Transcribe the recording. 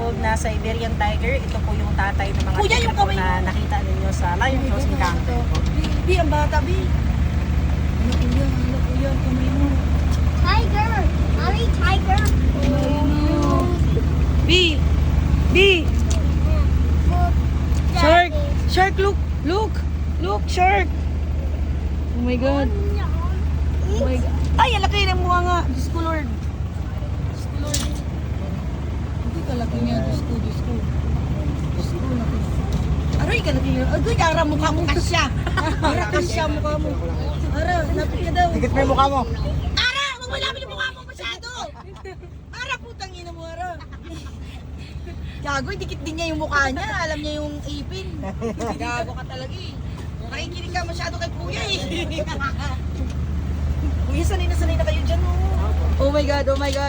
tinatawag na Siberian Tiger. Ito po yung tatay ng mga Kuya, tiger yung po kamay na mo. nakita ninyo sa Lion Cross Encounter po. Bi, ang bata, Bi. Ano po yan, kamay mo. Tiger! Mommy, tiger! Bi! Bi! Shark! Shark, look! Look! Look, shark! Oh my God. Oh my God. Ay, ang laki ng mukha nga. Diyos ko, Lord. Diyos ko, Lord. Hindi ka laki niya. Diyos ko, Diyos ko. Diyos ko, laki. Aray, ka laki niya. Agoy, Ara, mukha mo kasya. Ara, kasya mukha mo. Ara, lapit ka daw. Dikit mo yung mukha mo. Ara, wag mo lapit yung mukha mo masyado. Ara, putang ina mo, Ara. Gago, dikit din niya yung mukha niya. Alam niya yung ipin. Gago ka talaga eh. Nakikinig ka masyado kay Kuya eh. Kuya, sanay na kayo dyan oh. Oh my God, oh my God.